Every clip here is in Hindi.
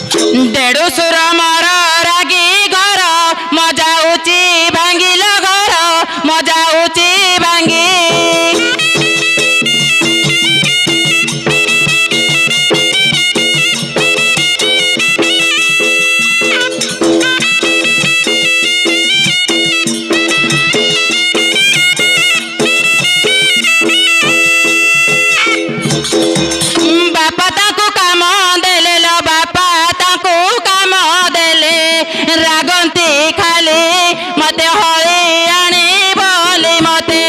देढ़सुर मर रागी घर मजा उची भांगिल घर मजा उची भांगी बापा ताकू काम देले लो बापा ताकू काम देले रागंती खाली मते हळी आणी बोली मते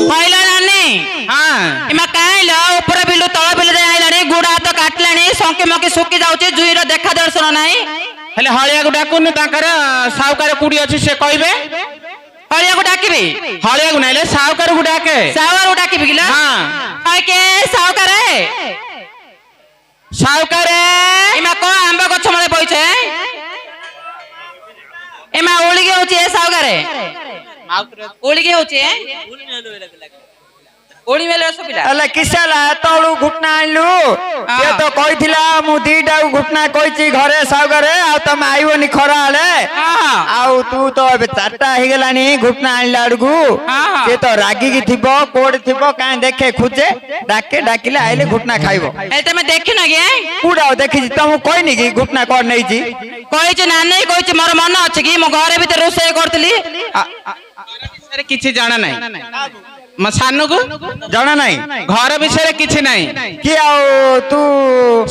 होइलो नानी हाँ इमा काइलो ऊपर बिलु तळ बिलु दे आइलानी गुडा हाथ काटलानी संके मके सुकी जाउची जुईर देखा दर्शन नाही हेले हलिया को डाकुनी ताकर सावकार कुडी अछि से कहबे हळिया को डाकिबी हलिया को नाइले सावकार को डाके सावर डाकिबी गिला हाँ आय के सावकारे सावकार इमा को आंबा गछ मळे बइछे इमा ओळिगे होची ए सावकारे ओळिगे होची ओळी मेले सुबिला अले किसला तळु घुटना आइलु ये तो कहिथिला मु दीटा घुटना कहिची घरे सावगरे आ तम आइबोनी खरा आले हां आउ तू तो अबे चारटा हे गेलानी घुटना आइला अडगु हाँ। ये तो रागी की थिबो कोड थिबो काहे देखे खुजे डाके डाकिले आइले घुटना खाइबो ए तमे देखि न गे कुडाओ देखि तम कहनी कि घुटना कोड नै जी कहिछ नानी कहिछ मोर मन अछि कि मो घरे भीतर रोसे करतली विषय किछि जाना नाही म सानु को जाना नाही घर विषय किछि नाही कि आउ तू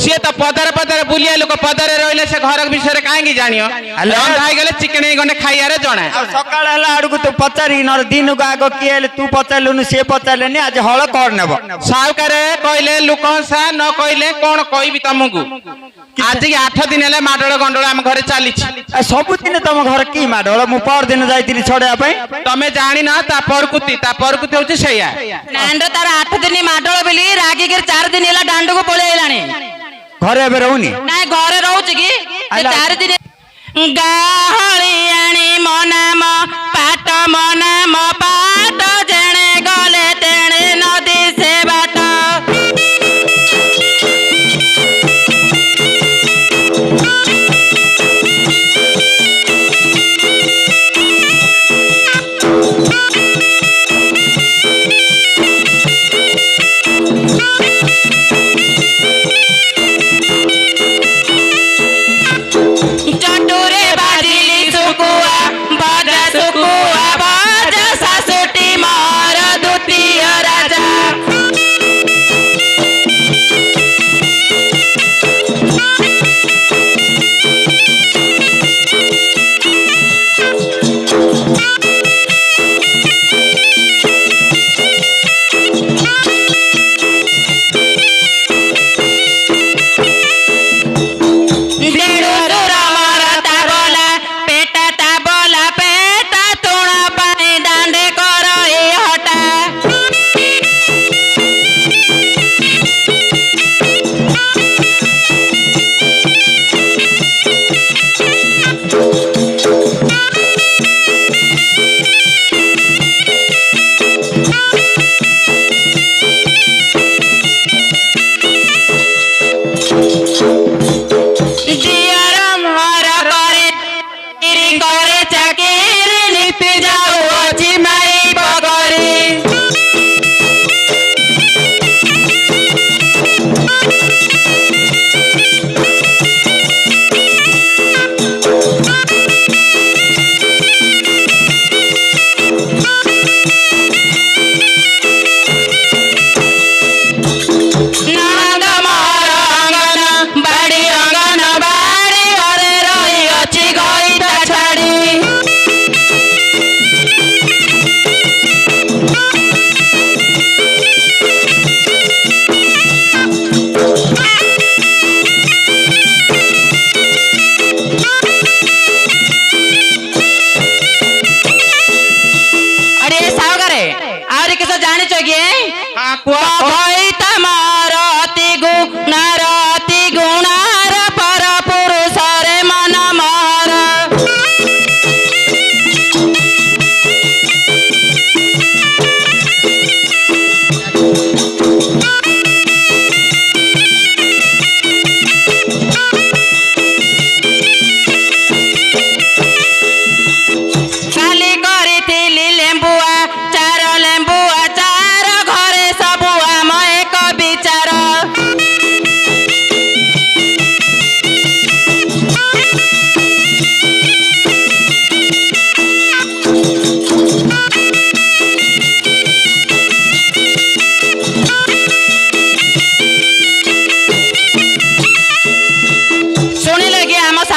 सिए तो पदर पदर बुलिया लोक पदर रहले से घर विषय काहे जानियो रंधाई गेले चिकन गने खाइया रे जणा सकाळ हला अडगु तू पचारी नर दिन को आगो किएले तू पचारलुनु से पचारलेनी आज हळ कर नेबो सावकार कहले लोक सा न कहले कोन कहबी तुमको आज 8 दिन हेले माडळ गंडळ हम घरे चली सब दिन तुम घर की माडोल मु पर दिन जाइतिली छड़िया पई तमे जानि ना ता परकुती होची सैया नांड तार 8 दिन माडळ बेली रागी के 4 दिन हेला डांड को पळे आइलानी घरे एबे रहउनी नाय घरे रहउछ कि 4 दिन गाहळी आणी मनाम पाट मनाम पाट जेणे गले तेणे नदी से बाट चटुरे बाजिली सुकुआ बाजा सासु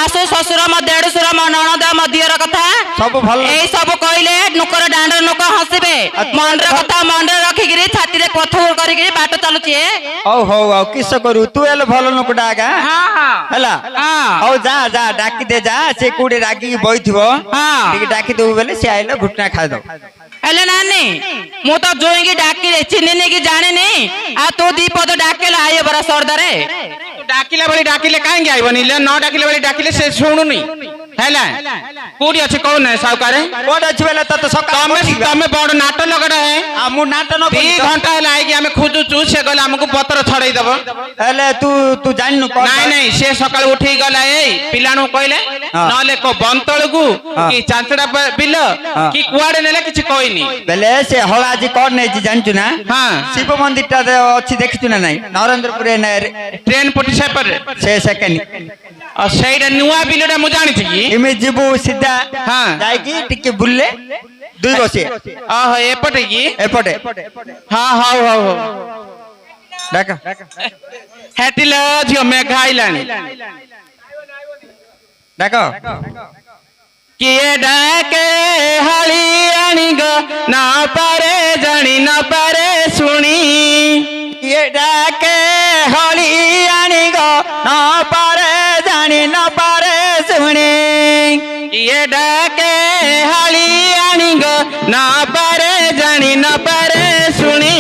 ଶାଶୁ ଶ୍ୱଶୁର ମୋ ଦେଢଶୁର ମୋ ନଣନ୍ଦ ମୋ ଦିଅର କଥା ସବୁ ଭଲ ଏଇ ସବୁ କହିଲେ ନୁକର ଦାଣ୍ଡର ଲୋକ ହସିବେ ମନରେ କଥା ମନରେ ରଖିକିରି ଛାତିରେ କଥୁର କରିକିରି ବାଟ ଚାଲୁଛି ହଉ ହଉ ଆଉ କିସ କରୁ ତୁ ହେଲେ ଭଲ ଲୋକଟା ଆଗା ହଁ ହଁ ହେଲା ହଁ ହଉ ଯା ଯା ଡାକି ଦେ ଯା ସେ କୋଉଠି ରାଗିକି ବଇଥିବ ହଁ ଟିକେ ଡାକି ଦବୁ ବୋଲେ ସେ ଆଇଲେ ଘୁଟନା ଖାଇଦବ ହେଲେ ନାନୀ ମୁଁ ତ ଜୋଇଁକି ଡାକିଲେ ଚିହ୍ନିନି କି ଜାଣିନି ଆଉ ତୁ ଦି ପଦ ଡାକିଲେ ଆଇବ ପରା ସର୍ଦାରେ ଡାକିଲା ଭଳି ଡାକିଲେ କାହିଁକି ଆଇବନି ନ ଡାକିଲା ଭଳି ଡାକିଲେ ସେ ଶୁଣୁନି ହେଲା କୋଉଠି ଅଛି କହୁନ ସାଉକାରେ କୋଉଠି ଅଛି ବୋଲେ ତତେ ସକାଳ ତମେ ବଡ ନାଟ লগଟା ମୁଁ ନାଟ ନ 2 ଘଣ୍ଟା ହେଲା ଆଇକି ଆମେ ଖୋଜୁଛୁ ସେ କହିଲେ ଆମକୁ ପତ୍ର ଛଡେଇ ଦବ ହେଲେ ତୁ ତୁ ଜାଣିନୁ ନାଇଁ ନାଇଁ ସେ ସକାଳୁ ଉଠିକି ଗଲା ଏଇ ପିଲାଙ୍କୁ କହିଲେ ନହେଲେ ବନ୍ତଳକୁ କି ଚାଞ୍ଚଡା ବିଲ କି କୁଆଡେ ନେଲେ କିଛି କହିନି ବେଲେ ସେ ହଳା ଆଜି କଣ ନେଇଛି ଜାଣିଛୁ ନା ହଁ ଶିବ ମନ୍ଦିରଟା ଅଛି ଦେଖିଛୁ ନା ନାଇଁ ନରେନ୍ଦ୍ରପୁର ଟ୍ରେନ ପଟି ସେପଟେ ସେ ସେକେଣ୍ଡ ସେଇଟା ନୂଆ ବିଲଟା ମୁଁ ଜାଣିଛି କି ଏମିତି ଯିବୁ ସିଧା ହଁ ଯାଇକି ଟିକେ ବୁଲିଲେ 2 ବସିଆ ଓହୋ ଏପଟେ କି ଏପଟେ ହଁ ହଉ ହଉ ହଉ ଡାକ ହେଟିଲ ଝିଅ ମେଘ ଆଇଲାଣି ଡାକ କିଏ ଡାକେ ହଳି ଆଣିଗ ନ ପାରେ ଜାଣି ନ ପାରେ ଶୁଣି କିଏ ଡାକେ ହଳି ଆଣିଗ ନ ପାରେ ଜାଣି ନ ପାରେ ଶୁଣି କିଏ ଡାକେ ହଳି ଆଣିଗ ନ ପାରେ ଜାଣି ନ ପାରେ ଶୁଣି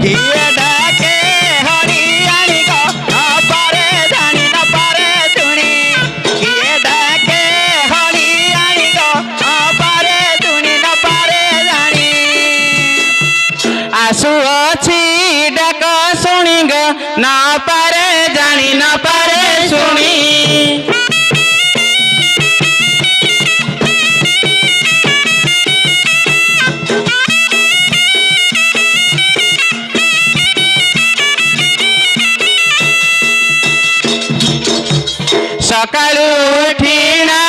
କିଏ ଡାକେ ହଳି ଆଣିଗ ନ ପାରେ ଜାଣି ନ ପାରେ ଶୁଣି କିଏ ଡାକେ ହଳି ଆଣିଗ ନ ପାରେ ଶୁଣି ନ ପାରେ ଜାଣି ଆସୁଅଛି ଡାକ ଶୁଣିଗ ନ ପାରେ ଜାଣି ନ ପାରେ ଶୁଣି ସକାଳୁ ଉଠିଣା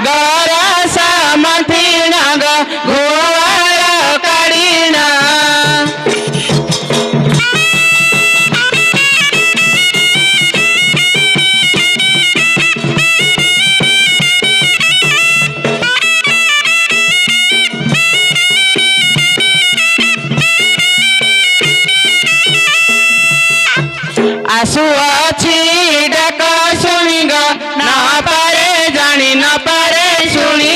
ଗର ସାମଠିଣା ଘୁଆଳ କାଢିଣା ଆସୁଅଛି ଡାକ ଶୁଣିଗ ନ ପାରେ ଜାଣି ନ ପାରେ ଶୁଣି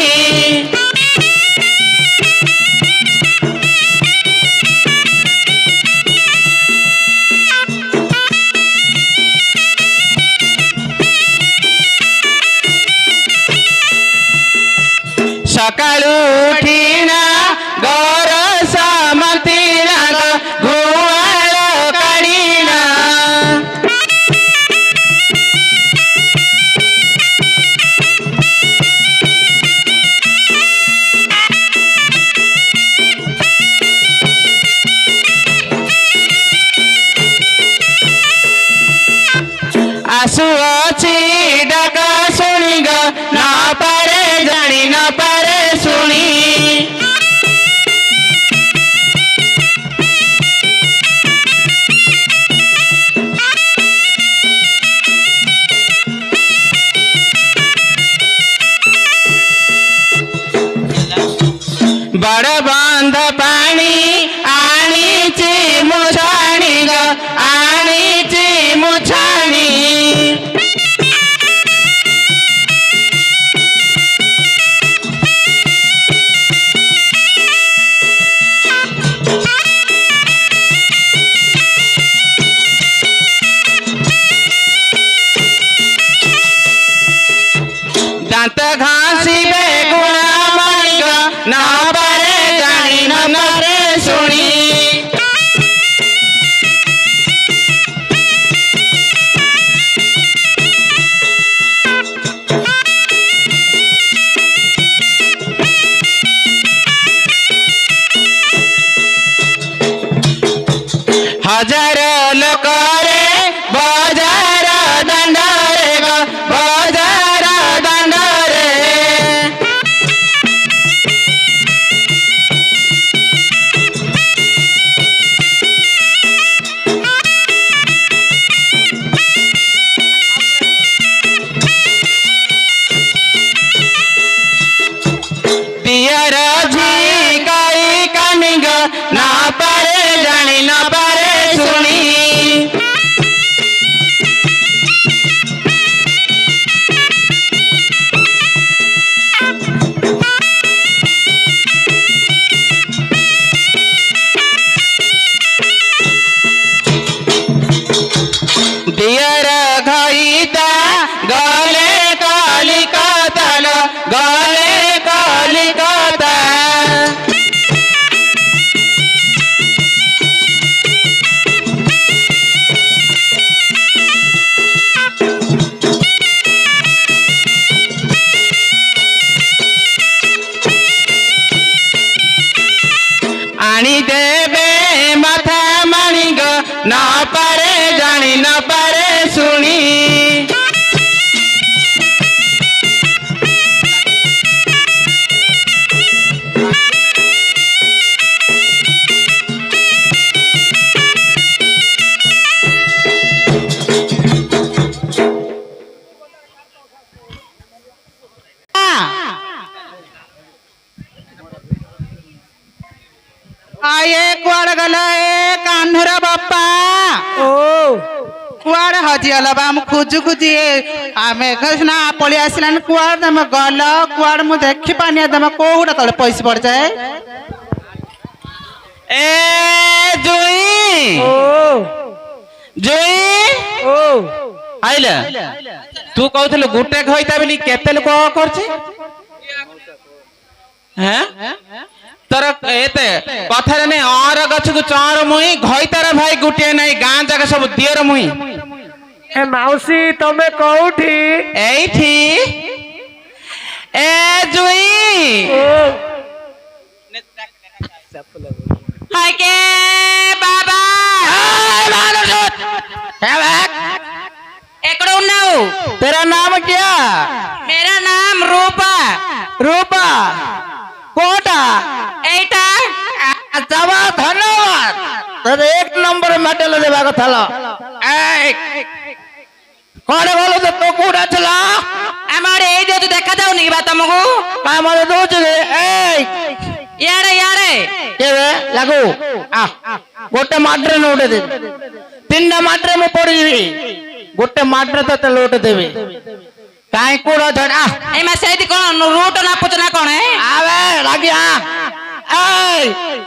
ସକାଳୁ ଉଠିଣା ଗର ସାମତିଣା ଘୁଆଳ କାଢିଣା ଆସୁଅଛି ଡାକ ଶୁଣିଗ ନ ପାରେ ଜାଣି ନ ପାରେ ଶୁଣି ବଡ଼ ବନ୍ଧ ପାଣି ଆଣିଛି ମୁଁ ଛାଣିଗ ଆଣିଛି ମୁଁ ଛାଣି ଦାନ୍ତ ଘାସିବେ ଗୁଣ ମାଣିଗ ନ ପାରେ ଜାଣି ନ ପାରେ ଶୁଣି ହଜାର ଲୋକରେ ବଜାର ଦାଣ୍ଡରେ ବଜାର ଦାଣ୍ଡରେ हरिगला बा हम खोजु खोजी आमे घसना पळी आसिलान कुआर दम गल कुआर मु देखि पानी दम कोउडा तळे पैसे पड़ जाए ए जुई जुई आइले तू कहथले गुटे खइता बेली केते लोक करछि हैं तर एते कथारे ने और गछ को चार मुई घइतार भाई गुटे नहीं गां जगह सब दियर मुई ए माउसी तमे कोठी एठी ए जुई हाय के बाबा एकड़ो नाउ तेरा नाम क्या? मेरा नाम रूपा रूपा कोटा एटा जावा धन्यवाद तेरे एक नंबर मेडल देवा कथा ल कौन बोलो तो कोटा चला हमारे ए जो देखा जाऊ नहीं बात तुमको का मारे दो चले ए यारे यारे केवे लागू आ गोटे माट्रे नोटे दे तीन माट्रे में पड़ जीवी गोटे माट्रे तो लोट देवी काई कोड़ा झड़ा ए मैं सही कौन रूट ना पूछना कौन है आवे लागिया ए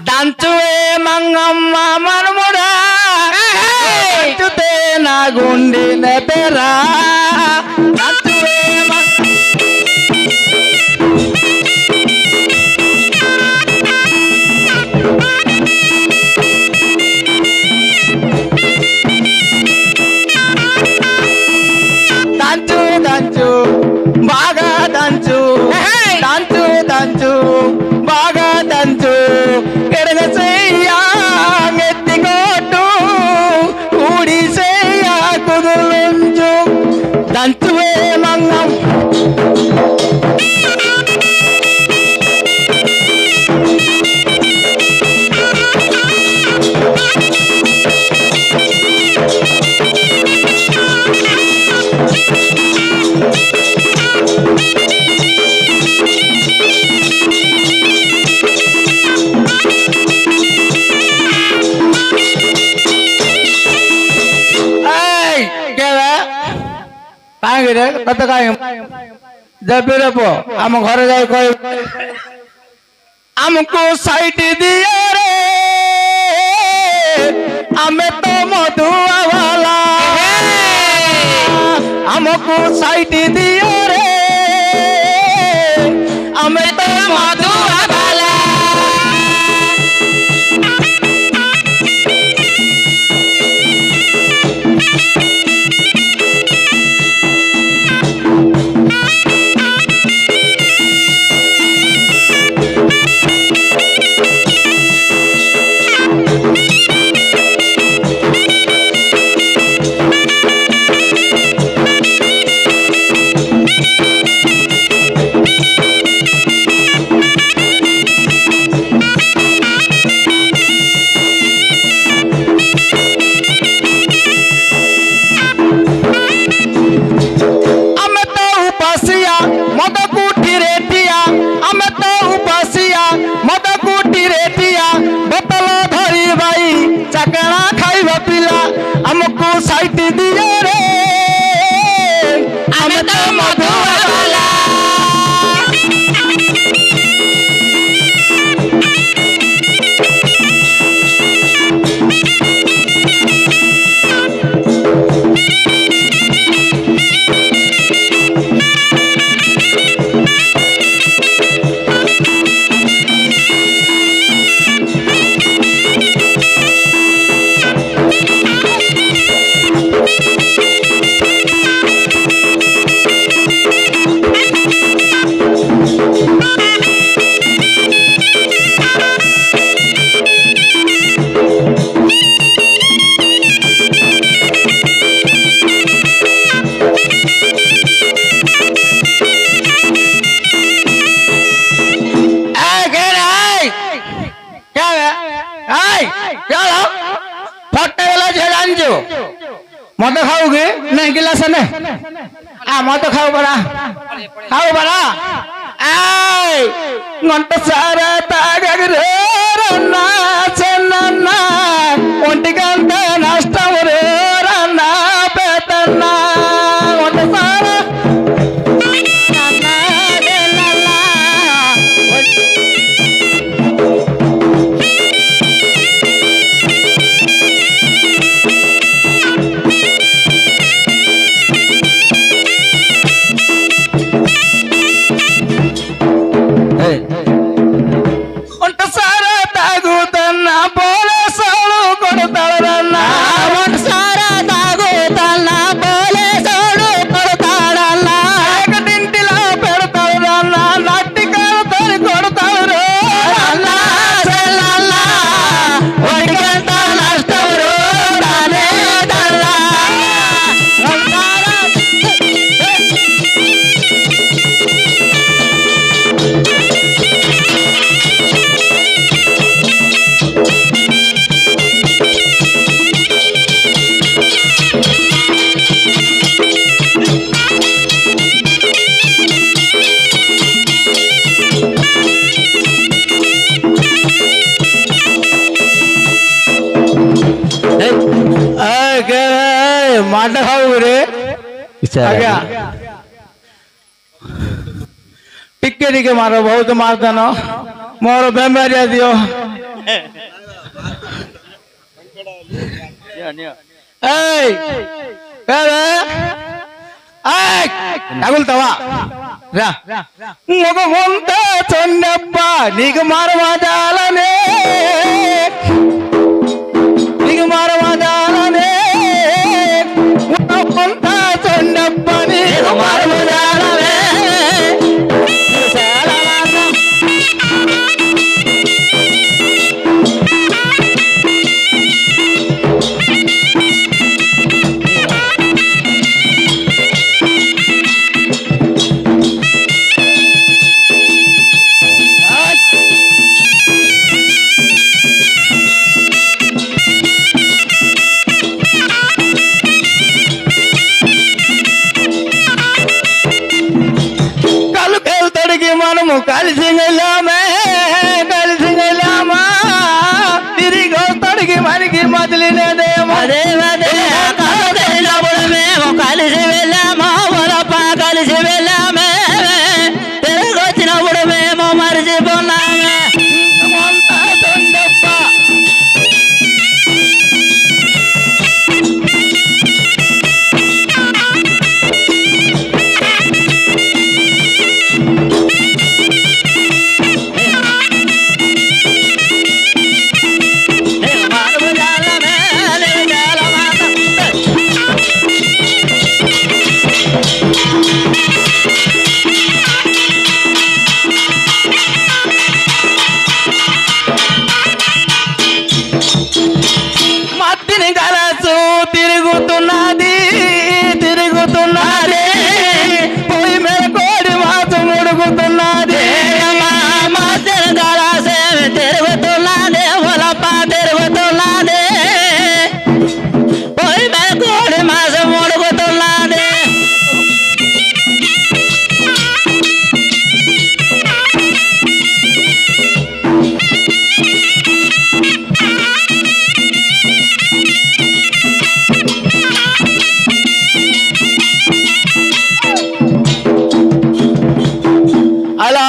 दांचुए मंगम्मा मनमुड़ा दांचुते ना गुंडी ने तेरा दांचुए दांचू दांचू बागा दांचू दांचू दांचू बागा दांचू ఎడగసేయ్యా ఎత్తికోటు ఊడిసేయ్యా కుదులుంచు దంచువే మంగం कत जब आम घर जाए कह आमको साइट दिया रे आमे तो मधुआ वाला हमको साइट दिया रे आमे तो मधुआ वाला साइट दिया रे हमें तो मधुआ वाला मत खाओगे नहीं गिलास ने मत खाओ बड़ा खाओ बड़ा घंटा सारा तागरे रन्ना से नन्ना ఒంటి గంట నష్టం రే రన్నా ମାଡ ଖାଉ ରେ ଆଜ୍ଞା ଟିକେ ଟିକେ ମାର ବହୁତ ମାରଦନ ମୋର ବେମାରିଆ ଦିଅ ఏయ్ ఏరే ఏయ్ తగులుతావా రా ఒక వంట చొన్నప్ప నీకు మారవాదాలనే నీకు మారవాదాలనే ఒక వంట చొన్నప్ప నీకు మారవాదాలనే మనము కలిసి వెళ్ళామా తిరిగి వస్తాడికి మనకి మదిలినదేమో మేము కలిసి వెళ్ళాము వలప కలిసి వెళ్ళామే తిరిగి వచ్చినప్పుడు మేము మరిచిపోన్నామే అంతా తొండప్ప మత్తిని కలసు తిరుగుతున్నది పొయ్యి మీద కోడి మాసం ఉడుకుతున్నది మధ్యన కళాసే తిరుగుతున్నది వలప తిరుగుతున్నది పోయి మీద కోడి మాసం ఉడుకుతున్నది అలా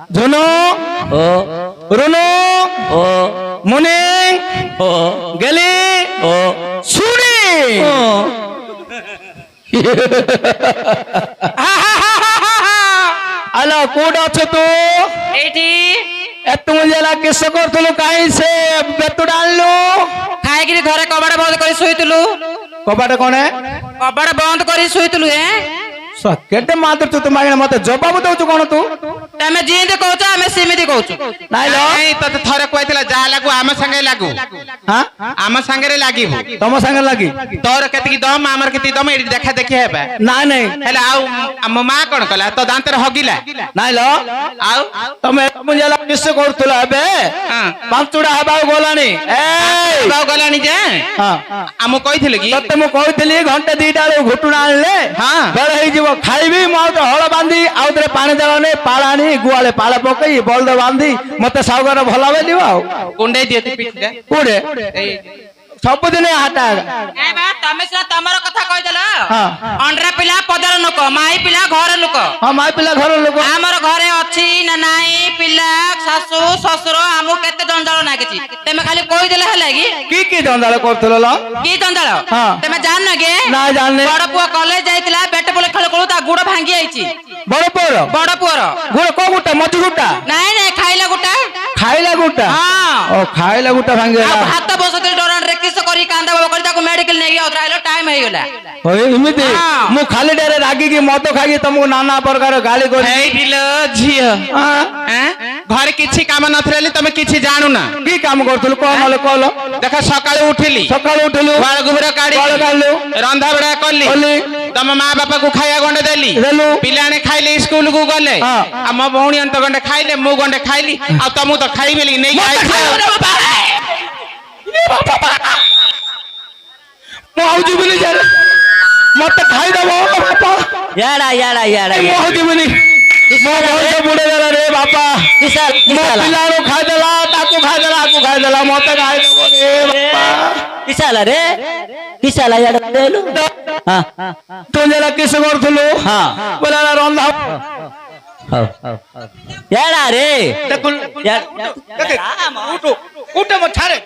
ధును రును ముని గలి సుని అలా కూడా తూ ଏଇଠି ଏତେ ମୁଞ୍ଜେଲା କିସ କରୁଥିଲୁ କାହିଁ ସେ ବେତୁଡା ଆଣିଲୁ ଖାଇକିରି ଘରେ କବାଟ ବନ୍ଦ କରି ଶୋଇଥିଲୁ କବାଟ କଣ କବାଟ ବନ୍ଦ କରି ଶୋଇଥିଲୁ କେତେ ମାତୃ ତୁ ମାଗିନା ମତେ ଜବାବ ଦଉଛୁ କଣ ତୁ ତମେ ଯେମିତି କହୁଛ ଆମେ ସେମିତି କହୁଛୁ ନାଇଁ ତତେ ଥରେ କହିଥିଲା ଯାହା ଲାଗୁ ଆମ ସାଙ୍ଗେ ଲାଗୁ ଆମ ସାଙ୍ଗରେ ଲାଗିବୁ ତମ ସାଙ୍ଗରେ ଲାଗି ତୋର କେତିକି ଦମ ଆମର କେତିକି ଦମ ଏଠି ଦେଖା ଦେଖି ହେବା ନାଇଁ ନାଇଁ ହେଲେ ଆଉ ଆମ ମା କଣ କଲା ତୋ ଦାନ୍ତରେ ହଗିଲା ନାଇଁ ଲ ଆଉ ତମେ ମୁଞ୍ଜେଲା କିସ କରୁଥିଲ ଏବେ ପାଞ୍ଚୁଡା ହେବାକୁ ଗଲାଣି ଗଲାଣି ଯେ ଆମକୁ କହିଥିଲେ କି ତତେ ମୁଁ କହିଥିଲି ଘଣ୍ଟେ ଦିଟା ବେଳକୁ ଘୁଟୁଣା ଆଣିଲେ ବେଳ ହେଇଯିବ ଖାଇବି ମୁଁ ଆଉ ହଳ ବାନ୍ଧି ଆଉ ଥରେ ପାଣି ଦେବାନି ପାଳ ଆଣି ଗୁଆଳେ ପାଳ ପକେଇ ବଳଦ ବାନ୍ଧି ମତେ ସାଉକାର ଭଲ ବେଲିବ ଆଉ କୁଣ୍ଡେଇ ଦିଅ ପିଠିଟା କୋଉଠେ ସବୁଦିନ ହାଟ ତମେ ସିନା ତମର କଥା କହିଦେଲ ଅଣ୍ଡରା ପିଲା ପଦାର ଲୋକ ମାଇ ପିଲା ଘର ଲୋକ ହଁ ମାଇ ପିଲା ଘର ଲୋକ ଆମର ଘରେ ଅଛି ନା ନାଇଁ ପିଲା ଶାଶୁ ଶ୍ୱଶୁର ଆମକୁ କେତେ ଜଞ୍ଜାଳ ନାଗିଛି ତମେ ଖାଲି କହିଦେଲେ ହେଲା କି ଜଞ୍ଜାଳ କରୁଥିଲ କି ଜଞ୍ଜାଳ ତମେ ଜାଣିନ କି ନା ଜାଣିନି ବଡ ପୁଅ କଲେଜ ଯାଇଥିଲା ବେଟ ବୋଲେ ଖେଳ ଖେଳୁ ତା ଗୁଡ ଭାଙ୍ଗି ଯାଇଛି ବଡ ପୁଅର ଗୁଡ କୋଉ ଗୁଟା ମଝି ଗୁଟା ନାଇଁ ନାଇଁ ଖାଇଲା ଗୁଟା ଓ ଖାଇଲା ଗୁଟା ଭାଙ୍ଗିଗଲା ହାତ ବସେଇଥିଲି ଡରାଣ୍ଡରେ କିସ କରି କାନ୍ଦା ବାବା କରି ତାକୁ ମେଡିକାଲ ନେଇକି ଆଉଥିଲା ଟାଇମ ହେଇଗଲା ଏମିତି ମୁଁ ଖାଲି ଟାରେ ରାଗିକି ମଦ ଖାଇକି ତମକୁ ନାନା ପ୍ରକାର ଗାଳି କରି ହେଇଥିଲ ଝିଅ ଘରେ କିଛି କାମ ନଥିଲେ ତମେ କିଛି ଜାଣୁନା କି କାମ କରୁଥିଲୁ କଣ ନହେଲେ କହିଲ ଦେଖ ସକାଳୁ ଉଠିଲୁ ଗୁହାଳ ଗୋବର କାଢିଲୁ ରନ୍ଧା ବଢା କଲି ତମ ମା ବାପାକୁ ଖାଇବା ଗଣ୍ଡେ ଦେଲି ପିଲାମାନେ ଖାଇଲେ ସ୍କୁଲ କୁ ଗଲେ ଆମ ଭଉଣୀ ଅନ୍ତ ଗଣ୍ଡେ ଖାଇଲେ ମୁଁ ଗଣ୍ଡେ ଖାଇଲି ଆଉ ତମକୁ ତ ଖାଇବେଲି ନେଇକି ମୁଁ ଆଉ ଯିବିନି ମତେ ଖାଇଦବ ବାପା ମୁଁ ଆଉ ଯିବିନି ମୋ ବୟସ ବୁଡେଇଦେଲା ରେ ବାପା ମୋ ପିଲାକୁ ଖାଇଦେଲା ତାକୁ ଖାଇଦେଲା ଆକୁ ଖାଇଦେଲା ମତେ ଖାଇଦବ ରେ ବାପା কিসা ହେଲା রে কিসা ହେଲା ইয়াଡେ ଦେଲୁ ହଁ ତୁ ଯେଲା କିସ କରୁଥିଲୁ ହଁ ବୋଲେ ହେଲା ରନ୍ଧା ইয়াଡା ରେ ଦେଖୁନ ଉଠ ମୋ ଛାରେ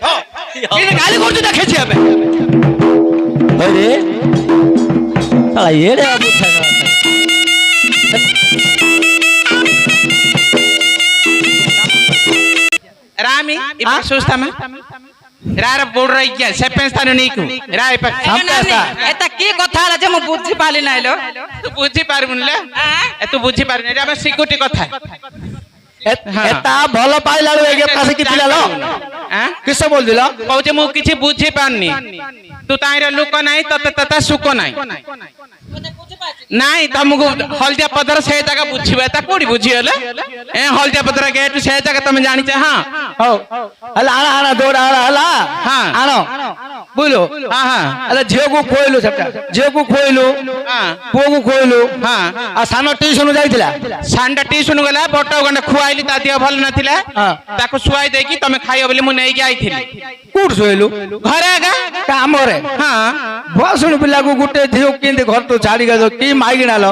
ଗାଲି କରୁଛୁ ଦେଖେছি ଏବେ रे साला येडे రామి ఇప్పుడు చూస్తామా రార బోర్డు రైక్యా సెప్పెస్తాను నీకు రా এটা কি কথা ହେଲା ଯେ ମୁଁ ବୁଝି ପାରିଲି ନାହିଁ ଲୋ ତୁ ବୁଝି ପାରିବୁନି ତୁ ବୁଝି ପାରିବୁନି ଏଟା ଆମ ସିକ୍ୟୁରିଟି କଥା ଏତା ଭଲ ପାଇଲା ବେଳୁ ଏକେ ପାଶେ କିଥିଲା ଲ କିସ ବୋଲଦିଲ କହୁଛି ମୁଁ କିଛି ବୁଝି ପାରୁନି ତୁ ତାଇର ଲୋକ ନାହିଁ ତତେ ତତେ ସୁକ ନାହିଁ ନାଇଁ ତମକୁ ହଳଦିଆ ପଦର ସେ ଜାଗା ବୁଝିବ ତା କୋଉଠି ବୁଝିଗଲେ ଏ ହଳଦିଆ ପଦର ଗେଟ ସେ ଜାଗା ତମେ ଜାଣିଛ ହଁ ହଉ ହେଲା ଆଣ ଆଣ ଦୌଡ଼ ଆଣ ହେଲା ହଁ ଆଣ ବୁଝିଲୁ ହଁ ହଁ ହେଲେ ଝିଅକୁ ଖୋଇଲୁ ସେଟା ଝିଅକୁ ଖୋଇଲୁ ପୁଅକୁ ଖୋଇଲୁ ହଁ ଆଉ ସାନ ଟିଉସନ ଯାଇଥିଲା ସାନଟା ଟିଉସନ ଗଲା ବଟ ଗଣ୍ଡେ ଖୁଆଇଲି ତା ଦେହ ଭଲ ନଥିଲା ତାକୁ ଶୁଆଇ ଦେଇକି ତମେ ଖାଇବ ବୋଲି ମୁଁ ନେଇକି ଆଇଥିଲି କୋଉଠି ଶୋଇଲୁ ଘରେ ଆଗା କାମରେ ହଁ ଭସୁଣୀ ପିଲାକୁ ଗୋଟେ ଝିଅ କେମିତି ଘର ତୁ ଛାଡି ଗଲ କି ମାଇକିଣାଲ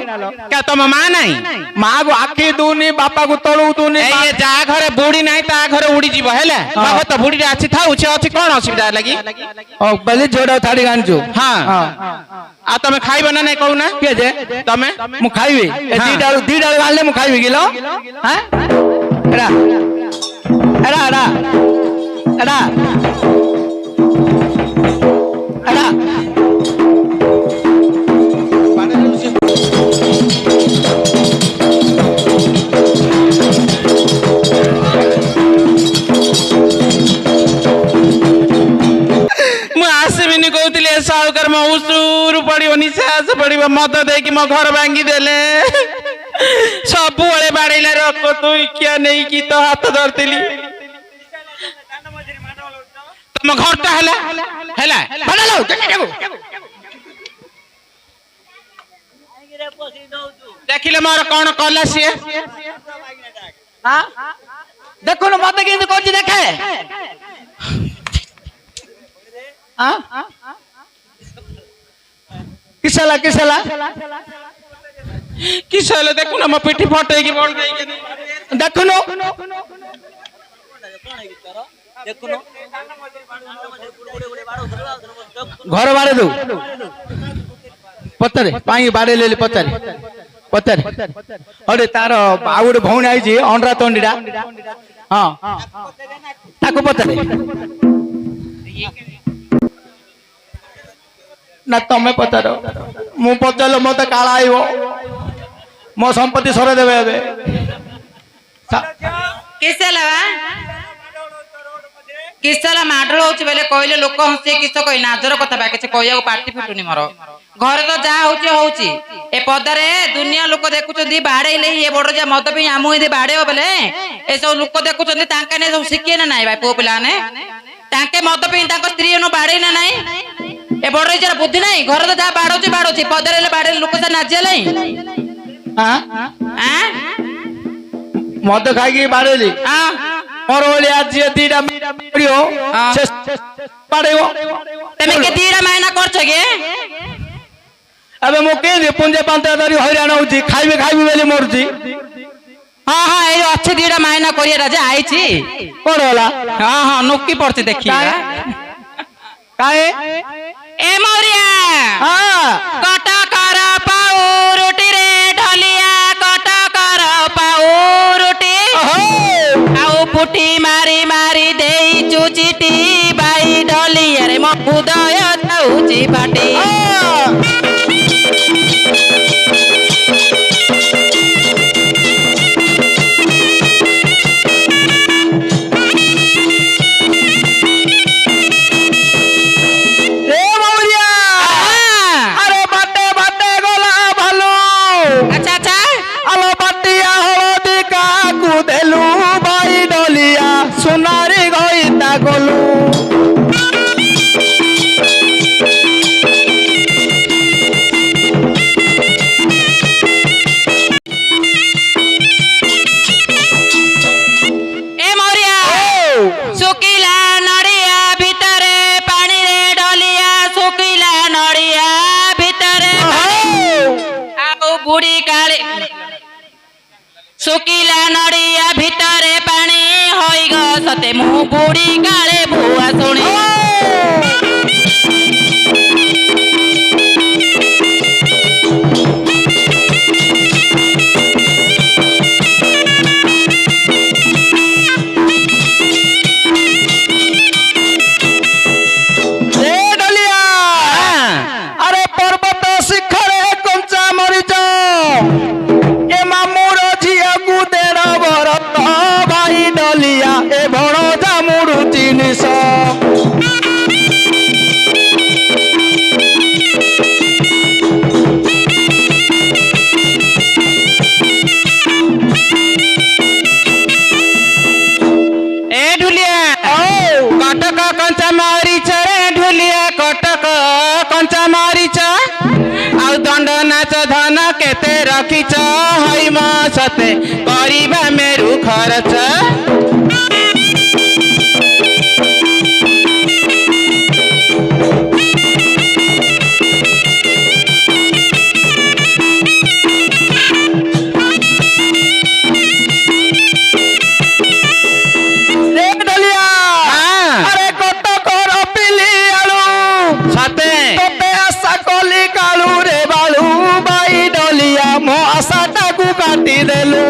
ତମ ମା ନାହିଁ ମାକୁ ଆଖି ଦଉନି ବାପାକୁ ତଳକୁ ଦଉନି ଏଇ ଯାହା ଘରେ ବୁଢୀ ନାହିଁ ତା ଘରେ ଉଡିଯିବ ହେଲା ବାବା ତ ବୁଢୀରେ ଅଛି ଥାଉ ସେ ଅଛି କଣ ଅସୁବିଧା ହେଲା କି ବେଲି ଝିଅଟାକୁ ଛାଡିକି ଆଣିଛୁ ହଁ ଆଉ ତମେ ଖାଇବ ନା ନାଇଁ କହୁନା କିଏ ଯେ ତମେ ମୁଁ ଖାଇବି ଦିଟା ବେଳକୁ ଆଣିଲେ ମୁଁ ଖାଇବି କିଲୋ ଏଟା ଏଟା ଏଟା ଏଟା ଏଟା ଆସିବିନି କହୁଥିଲି ଏ ସାହୁକାର ମୋ ଉସୁରୁ ପଡିବ ନିଶ୍ୱାସ ପଡିବ ମଦ ଦେଇକି ମୋ ଘର ଭାଙ୍ଗି ଦେଲେ ସବୁବେଳେ ବାଡେଇଲା ରଖ ତୁ କିଆ ନେଇକି ତ ହାତ ଧରିଥିଲି ତମ ଘରଟା ହେଲା ହେଲା ଦେଖିଲେ ମୋର କଣ କଲା ସିଏ ଦେଖୁନ ମତେ କେମିତି କରୁଛି ଦେଖେ କିସଲା କିସଲା କିସଲା ଦେଖୁନ ମୋ ପିଠି ଫଟେଇକି ବଳ ଦେଇକି ଦେଖୁନ ଘର ବାଡେ ଦଉ ପଚାରେ ପାଇ ବାଡେଇଲେ ପଚାରେ ପଚାରେ ଅରେ ତାର ଆଉ ଗୋଟେ ଭଉଣୀ ଆଇଛି ଅଣ୍ଡରା ତଣ୍ଡିଟା ହଁ ତାକୁ ପଚାରେ ନା ତମେ ପଚାର ମୁଁ ପଚାରିଲେ ମତେ କାଳା ଆଇବ ମୋ ସମ୍ପତ୍ତି ସରେଇ ଦେବେ ଏବେ କିସଲା ମାଡଳ ହଉଛି ବେଲେ କହିଲେ ଲୋକ ହସି କିସ କହି ନାଜର କଥା ବା କିଛି କହିବାକୁ ପାଟି ଫିଟୁନି ମୋର ଘରେ ତ ଯାହା ହଉଛି ହଉଛି ଏ ପଦାରେ ଦୁନିଆ ଲୋକ ଦେଖୁଛନ୍ତି ବାଡେଇଲେ ଏ ବଡ ଯା ମଦ ପାଇଁ ଆମକୁ ଯଦି ବାଡେଇବ ବେଲେ ଏସବୁ ଲୋକ ଦେଖୁଛନ୍ତି ତାଙ୍କ ନେ ସବୁ ଶିଖିଏ ନା ନାଇଁ ଭାଇ ପୁଅ ପିଲାମାନେ ତାଙ୍କେ ମଦ ପାଇଁ ତାଙ୍କ ସ୍ତ୍ରୀ ବାଡେଇ ନା ନାଇଁ ଏ ବଡ ଯାର ବୁଦ୍ଧି ନାହିଁ ଘରେ ତ ଯାହା ବାଡଉଛି ବାଡଉଛି ପଦାରେ ହେଲେ ବାଡେଇଲେ ଲୋକ ଯା ନାଚିଲେ ମଦ ଖାଇକି ବାଡେଇଲି ମୋର ଭଳିଆ ଯିଏ ଦିଟା ବାଡେଇବ ତମେ କେ ଦିଟା ମାଇନା କରୁଛ କି ଏବେ ମୁଁ କେମିତି ପୁଞ୍ଜେ ପାଞ୍ଚ ଧରି ହଇରାଣ ହଉଛି ଖାଇବି ଖାଇବି ବୋଲି ମରୁଛି ହଁ ହଁ ଏଇ ଅଛି ଦିଟା ମାଇନା କରିବାଟା ଯେ ଆଇଛି କଣ ହେଲା ହଁ ହଁ ନୁକି ପଡୁଛି ଦେଖି କାଏ ଏ ମରିଆ କଟକର ପାଉରୁଟିରେ ଢଲିଆ କଟକର ପାଉରୁଟି ଆଉ ପୁଟି ମାରି ମାରି ଦେଇଛୁ ଚିଟି ବାଇ ଢଲିଆରେ ମୋ ହୃଦୟ ଯାଉଛି ଫାଟି সোনারি গইতা গলু ଶୁଖିଲା ନଡ଼ିଆ ଭିତରେ ପାଣି ହୋଇଗ ସତେ ମୁଁ ବୁଢ଼ୀ କାଳେ ଭୁଆ ଶୁଣି केते रखिच हई म सते करिबा मेरु खर्च काटी देलू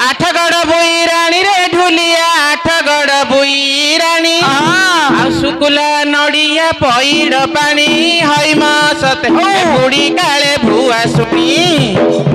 आठगड़ बुई रानी रे ढुलिया आठगड़ बुई रानी शुक्ला नड़िया पैड़ पानी हई म सते बुढ़ी काले भुआ सुनी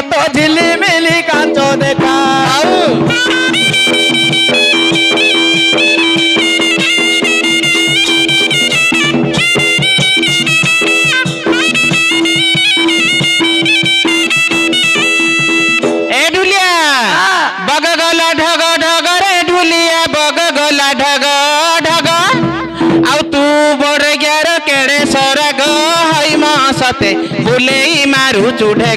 तो झिली मिली कांचो देखा ए ढुलिया बग गला ढग ढग रे ढुलिया बग गला ढग ढग आउ तू बड़ ग्यार केड़े सरग हई म सते बुलेई मारू चुढ़े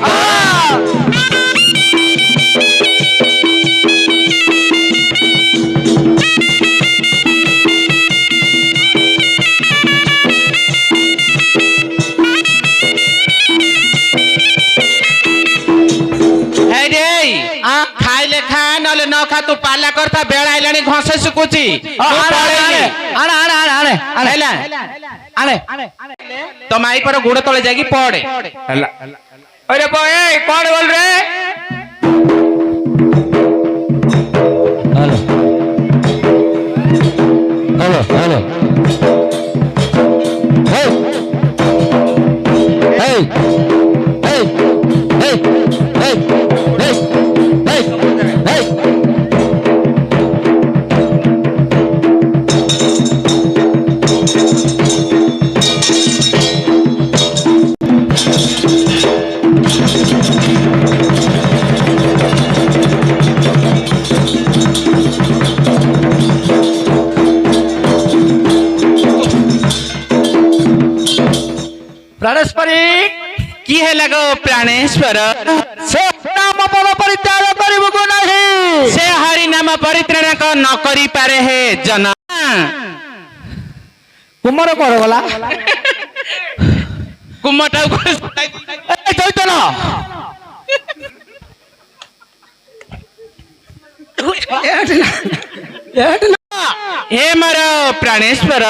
खाइले खा नले न खा तू पाला करता बेड़ा आइलानी घसे सुकुची तो माई पर गुड़ तले जागी पड़े अरे ए कौन बोल रे हेलो हेलो हे हे हे हे हे प्राणेश्वरी की है लगो प्राणेश्वर से नाम पद परित्याग करिबु को नहीं से हरि नाम परित्याग को न करि पारे हे जना कुमार कोर गला कुमटा ए चैतन हे मारो प्राणेश्वर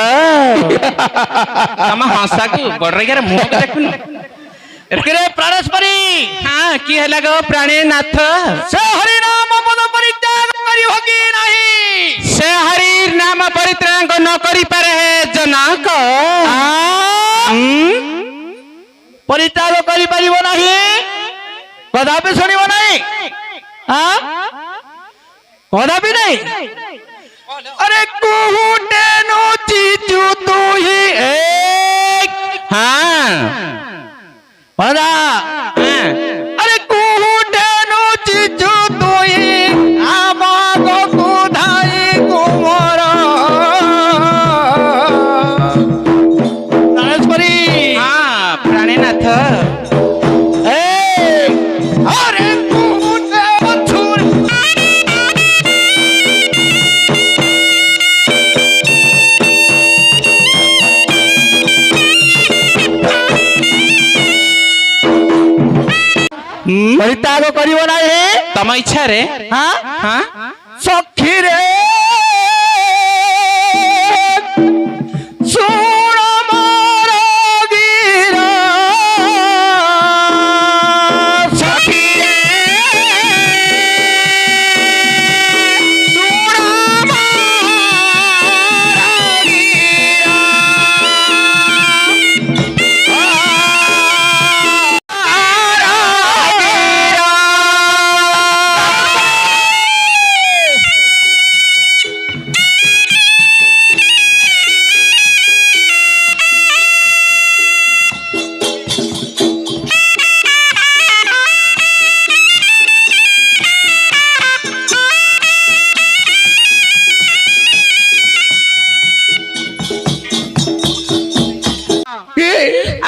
तम हंसा को गडरे के मुंह को देखुन रे प्राणेश्वरी हां की है लगो प्राणेनाथ से हरि नाम पद परित्याग करि होगी नहीं से हरि नाम परित्याग न करि पारे है जनक परित्याग करि परिबो नहीं कदापि सुनिबो नहीं हां कदापि नहीं अरे कुहुटे नो चीचू तू ही एक हाँ बना अरे कुहुटे नो चीचू तू ही आमा को कुधाई कुमरा नारेश्वरी हाँ प्राणीनाथ अरे कुहुटे छुरी परित्याग करिव नाही तम इच्छा रे हाँ हाँ सखी रे सुण मोर गीर सखी रे सुण मोर गीर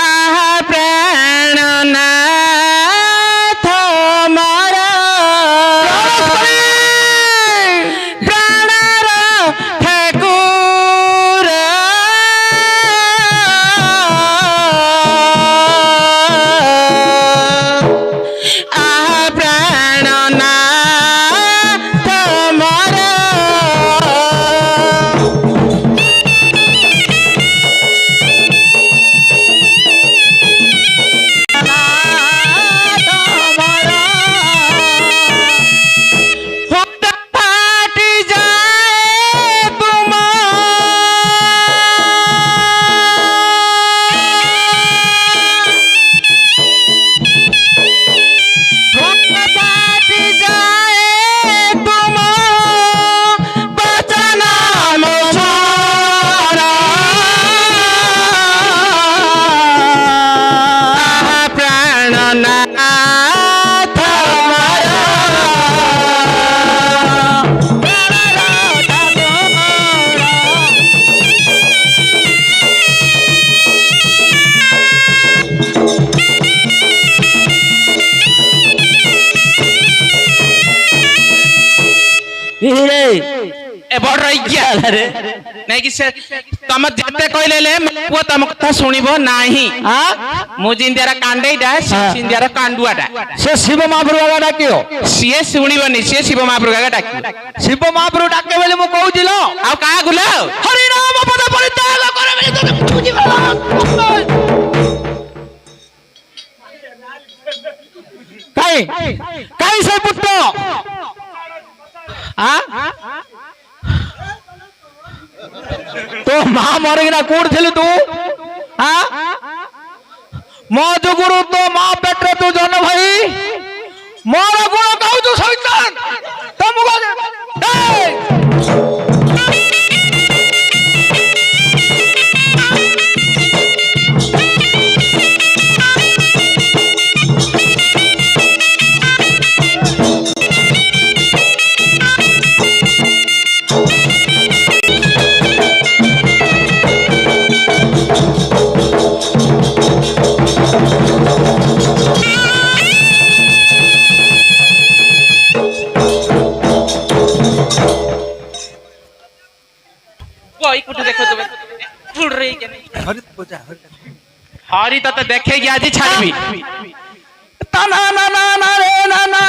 आहा प्राणनाथ मोर प्राणर ଠାକୁର आहा प्राणନାଥ मोर फुट फाटी जाए तुम फुट फाटी जाए तुम बचना मोरा प्राणनाथ ए बड़ रही नहीं कि से तुम जते कहले ले पुओ तुम कथा सुनिबो नाही मु जिंदियार कांडेईटा सिंदियार कांडुआटा से शिव महाप्रभु का डाकियो सीए सुनिबोनी सीए शिव महाप्रभु का डाकी शिव महाप्रभु डाके बोले मु कहू दिलो आ का गुला हरि नाम पद परित्याग करे बोले तो बुझी काई काई से पुत्र तो मां मरगिना कोड थिलु तू मो जुगुरु तो मां पेट्रे तू जन भाई मोर गुण कहू तू शैतान तुम कोई कुछ देखो तो फुल रही के हरी तो देखे कि आज छाड़बी तना ना ना ना रे ना ना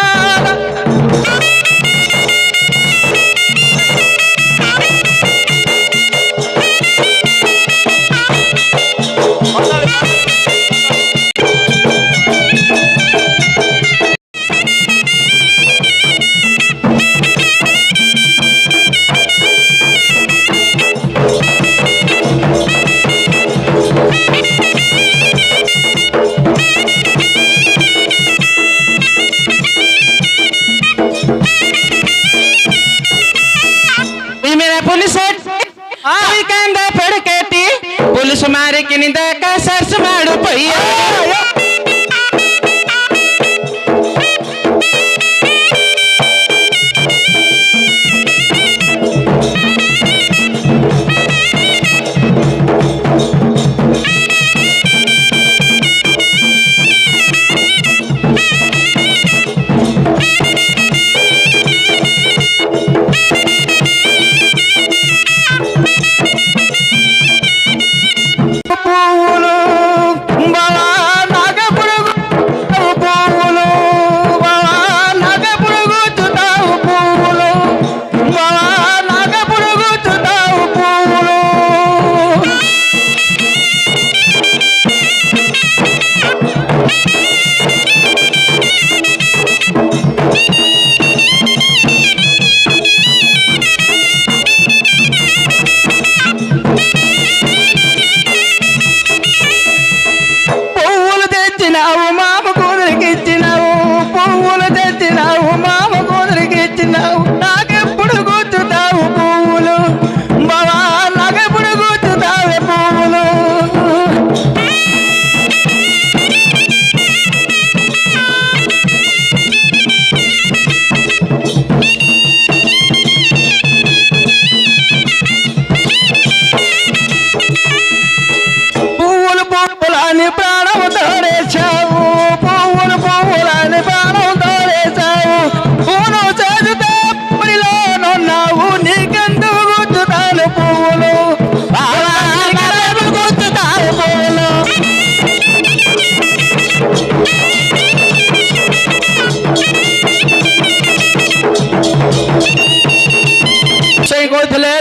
ಮಾಡಿಕಿನಿ ದಕ ಸರ್ಚ್ ಮಾಡು ಪಯ್ಯ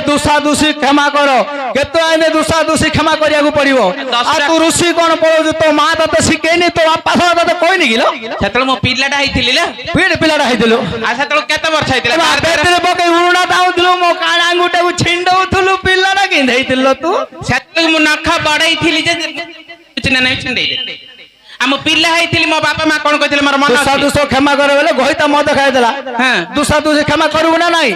दुषा दुषी क्षमा कर केतो आइने दुषा दुषी क्षमा करिया को पड़िबो आ तू ऋषि कोन पळो तो मा तते शिकेनी तो बापा तते कोइ नि गिलो सेतल मो पिल्लाटा हैथिली ले पिल्लाटा हैथिलो आ सेतल केते वर्ष हैथिले बेतले बके उरुणा दाउथलो मो काळा अंगुटा को छिंडौथलो पिल्लाटा किंदैथिलो तू सेतल मो नखा बडैथिली जे चिना नै छिंदै दे हम पिल्ला हैथिली मो बापा मा कोन कहिथिले मोर मन दुषा दुष क्षमा करे बेले घोइता मद खाइ देला हां दुषा दुष क्षमा करबो ना नाही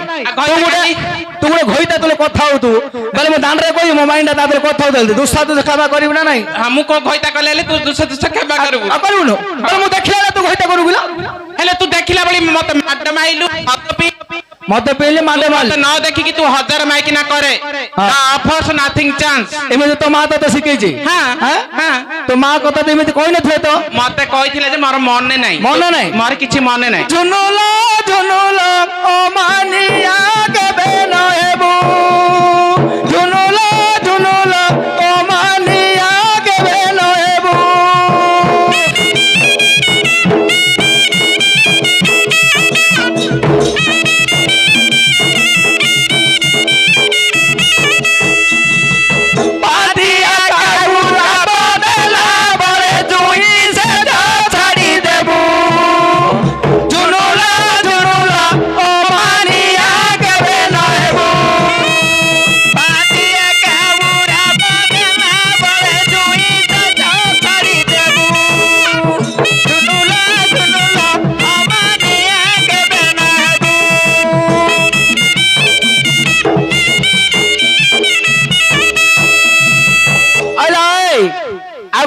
तू गुडे घोइता तले कथा हो तू बेले मो दांडरे कोइ मो माइंडा ताबे कथा हो देल दुषा दुष क्षमा करबो ना नाही हम को घोइता कलेले तू दुषा दुष क्षमा करबो करबो न बेले मो देखिला तू घोइता करबो हेले तू देखिला बली मत माड माइलु मत पीले माडे माल न देखि कि तू हजार माइक ना करे ना ऑफर्स नथिंग चांस एमे तो मा तो सिकै छी हां हां तो मा कथा देमे कोइ न थे तो मते कहिथिले जे मोर मन नै मोर किछि मन नै झुनुला ओ मानिया केबे न हेबो झुनुला ओ मानिया केबे न हेबो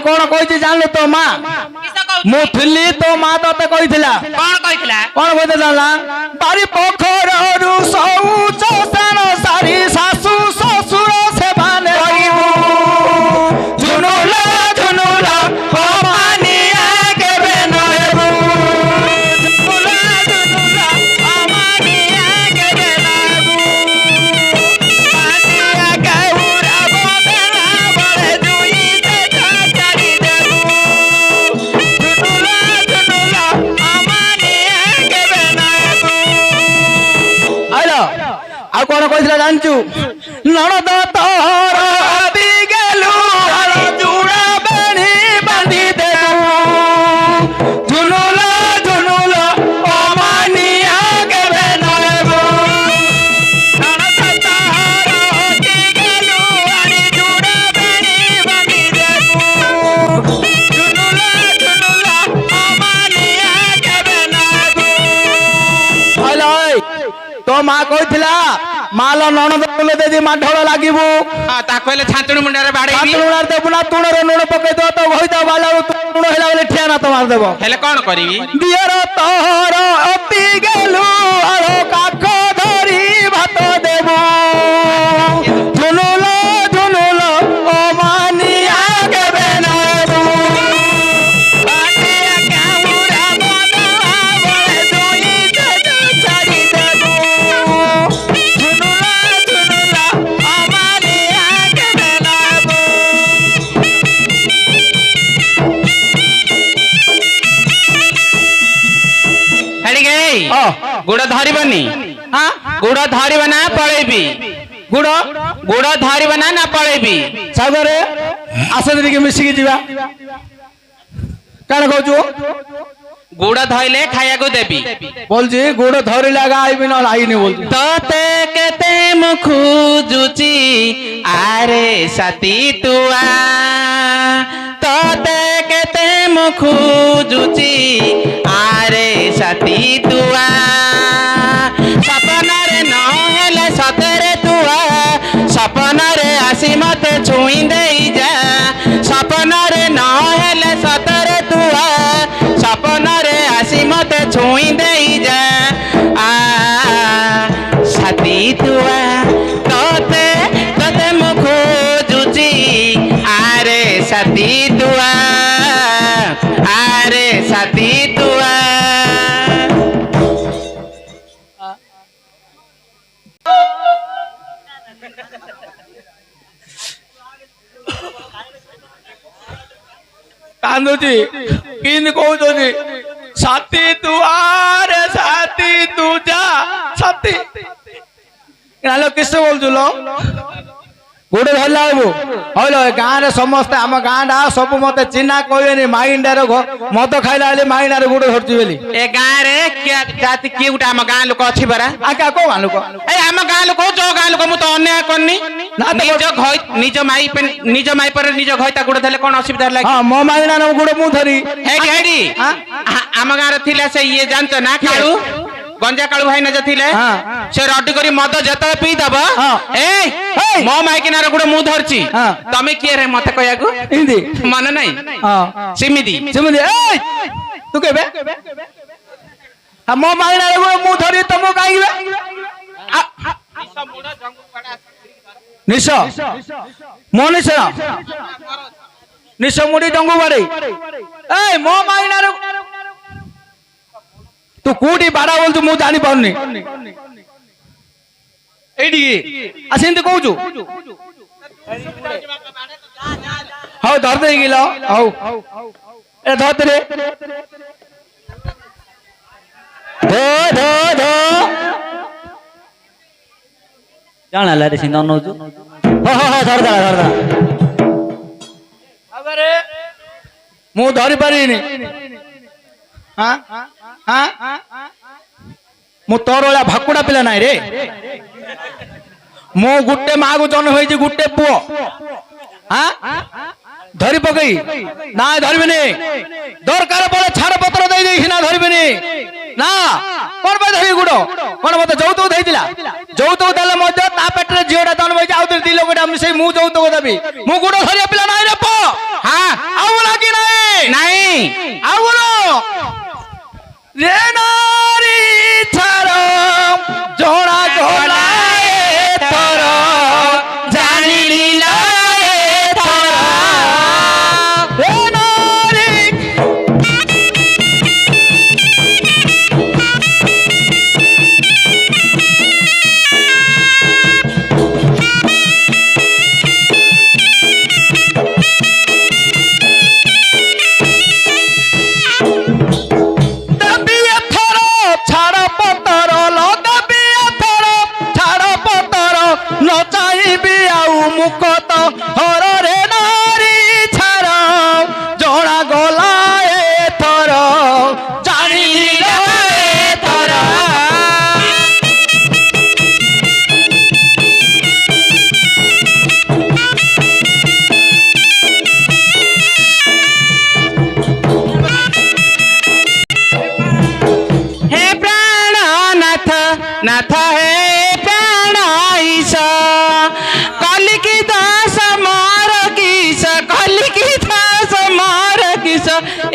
कोन कहिछि जानलो तो मा मु थिली तो मा तते कहिथिला कोन कहिते जानला बारी पोखररु सौच सानो सारी सासु ससुर सेवाने करिबु झुनुला ओ मानिया केबे न हेबु झुनुला ओ मानिया केबे न हेबु पातिया गाउरा बदला बळे जुई से छाड़ी देबु झुनुला ओ मानिया केबे न हेबु आलो आ कोन कहिला जानचू नणद तोर आबि गेलु हल जुड़ा बेणी बांधी देबु झुनुला ओ मानिया केबे न हेबु नणद तोर आबि गेलु हल जुड़ा बेणी बांधी देबु झुनुला ओ मानिया केबे न हेबु हलै तो माँ कहिथिला माल ननद बोले देदी माढोळ लागिबु ହଁ ତାକୁ ହେଲେ ଛାଞ୍ଚୁଣି ମୁଣ୍ଡରେ ବାଡେଇବି आतुणार देबु ना तुणरे नुण पकई दो तो होइता बाला तुण हेला बोले ठिया ना तो मार देबो ହେଲେ କଣ କରିବି दियर तोहर अति गेलु आलो काख धरी भात देबु झुनुल झुनुल ओ मानिया केबे नाबु बाटिया काउरा बदवा बळे दुई जजु छाड़ी देबु झुनुला झुनुला अमानिया के बेलाबु ହେଡି ଗେଇ ओ ଗୁଡ ଧରିବନି हां ଗୁଡ ଧରିବ ନା ପଳେଇବି गुड़ ଗୁଡ ଧରିବ ନା ପଳେଇବି सागरे आसे दिके मिसिकी जिबा काण कहजु ଗୁଡ ଧଇଲେ ଖାଇବାକୁ ଦେବି बोलजी गुड़ धरी लगा आईबी न आईनी बोलजी ତତେ କେତେ ମୁଁ ଖୋଜୁଛି ଆରେ ସାଥୀ ତୁଆ ତତେ କେତେ ମୁଁ ଖୋଜୁଛି ଆରେ ସାଥୀ ତୁଆ ସପନରେ ନ ହେଲେ ସତରେ ତୁଆ ସପନରେ ଆସି ମତେ ଛୁଇଁ ଦେଇ ଯା ସପନରେ ନ ହେଲେ ସତରେ ତୁଆ ସପନରେ ଆସି ମତେ ଛୁଇଁ ଦେଇ ଯା ସାଥୀ ତୁଆ ତତେ ତତେ ମୁଁ ଖୋଜୁଛି ଆରେ ସାଥୀ ତୁଆ ଆରେ ସାଥୀ ତୁଆ कांदुची किन कहउछोनी साथी तू आरे साथी तू जा साथी नालो किसे बोलजुलो गुड़ धरला बाबू हलो गाँ रे समस्त आम गाँ डा सब मते चिन्हा कहनी माइंडार मद खाइला बेले माइंडार गुड़ धरची बोली ए गाँ रे जाति किए गोटे आम गाँ लोक अच्छी परा आका को गानुको ए आम गाँ लोक जो गाँ लोक मु तो अन्याय करनी निज माई पर निज घईता गुड़ धरले कौन असुविधा लागे हां मो माइंडार गुड़ मु धरी हेडी हेडी आम गाँ रे थिला से ये जानत ना काळू गंजा काळू भाई न जे थिले हां से रड्डी करी मद जत पी दब हाँ। ए मो माइकिनार गुड़ मु धरची हाँ। तमे किए रे मते कहयाकू हिंदी मन नहीं हां सिमिदी सुमन ए तू केबे हम मो माइंडार गुड़ मु धरी तमो काईबे निश मो निश निश मुड़ी जंगु बारे ए मो माइंडार तू कोडी बाड़ा बोल तू मु जानी पाउनी एडी असेंत कहूचु हाउ धर दे गिलो हाउ ए धर रे धो धो धो जाना ला रे सिंदन नोजु हो हो हो धर दा अबरे मु धरि पारिनी हां हां मु तोर वाला भाकुड़ा पिला नाही रे मु गुट्टे माँ को जन्म होई गुट्टे पुओ हां धरि पकई ना धरबिनी दरकार पड़े छाड़ पत्र दे दे ना धरबिनी ना कोन पे धरि गुडो कोन मते जौतो देइतिला जौतो देले मते ता पेटरे जियोडा जन्म होई आउ दी लोकटा हम से मु जौतो देबी मु गुडो धरि पिला नाही रे पो हां आउ लागी नाही नहीं आउ रे नारी थारो जोड़ा जोलाए तोरो जानी लीलाए तोरा रे नारी दबिए थारो नाथ हे प्राण ईश कलिकी दास मार किस कलिकी दास मार किस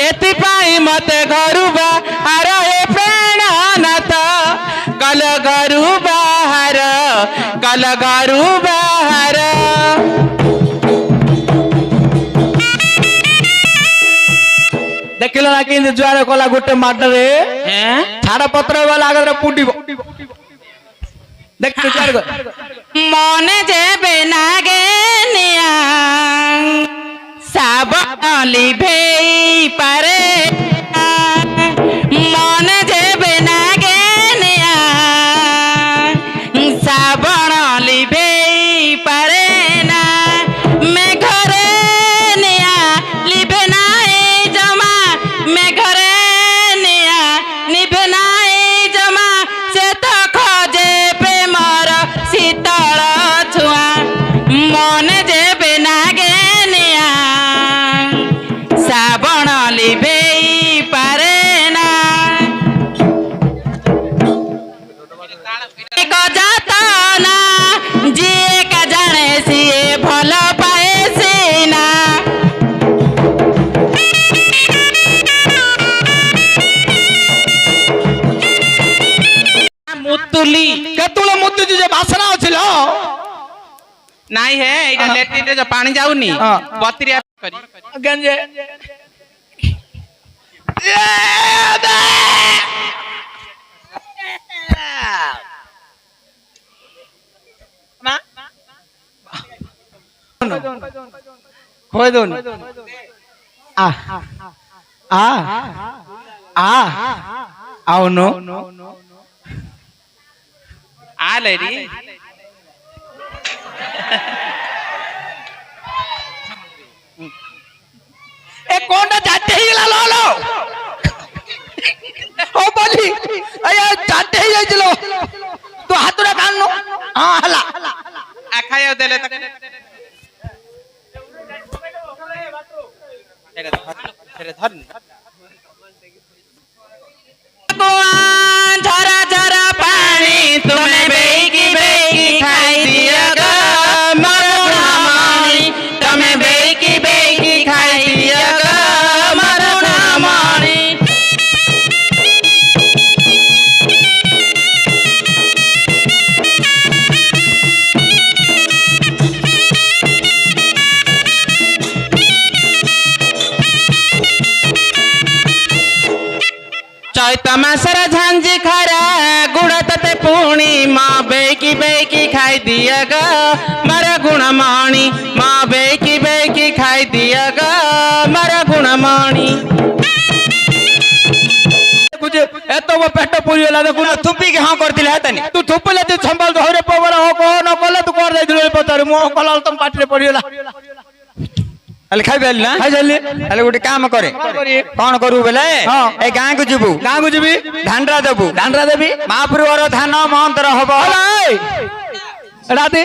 एथिपाई मते घरु बाहर हे प्राणनाथ कल घरु बाहर कल घरु बाहर ଦେଖିଲ ନା କେମିତି ଜୁଆର କଲା ଗୋଟେ ମାଡରେ ଛାଡ ପତ୍ର ବାଲା ଆଗରେ ପୁଡିବ ଦେଖ ଜୁଆର মনে যেবে নাগে নিয়া সাবন লিভেই পারে না। মনে যেবে নাগে নিয়া সাবন লিভেই পারে না মেঘরে নিয়া লিভে নাই জমা মেঘরে নিয়া লিভে নাই জমা সে তো খোঁজে প্রেমর শীতল ছুয়া মনে যেবে নাগে নিয়া শ্রাবণ লিভেই পারে না গজাতনা যিয়ে কা জানে সিয়ে ভাল পায়ে সিনা मुतुली କେତେବେଳେ ମୁତୁଛି ଯେ ବାସନା ଅଛି ଲ ନାଇଁ ହେ ଏଇଟା ଲେଟ୍ରିନରେ ଯୋଉ ପାଣି ଯାଉନି ହଁ। ବତିରିଆ କରି ଗଞ୍ଜେ ଖୋଇ ଦଉନି ଆ ଆ ଆ అవును आलेरी ଏ କୋଣଟା ଚାଟେ ହେଇଗଲା ଲ ଲ ଓ ବଲି ଆଏ ଚାଟେ ହେଇ ଯାଇছিল ତୁ ହାତଟା କାଢନୁ ହଁ ହେଲା आ खाया देले तक धर झरा झरा पानी तुमने बेकी बेकी खाई दिया गा मरुणामणि तुम्हें बेकी बेकी खाई दिया गा मरुणामणि चैत मासर झांझी खरा गुड़ तते पुणी माँ बेकी खाई दिया ग मर गुणमणि माँ बेकी खाई दिया ग मर गुणमणि कुछ एतो वो पेट पूरी होला देखु थुपी के हां करथिला हेतनी तू थुपले तू संभाल धरे पवर हो को न कले तू कर जाइदिलो पतार मो कलाल तुम पाटी रे पड़ी होला अले खाइ बेल ना खाइ जल्दी अले गुटे काम करे कोन करू बेले ए गां को जीबू गां को जीबी धानरा देबू देबी महापुर धान महंतर हबो राते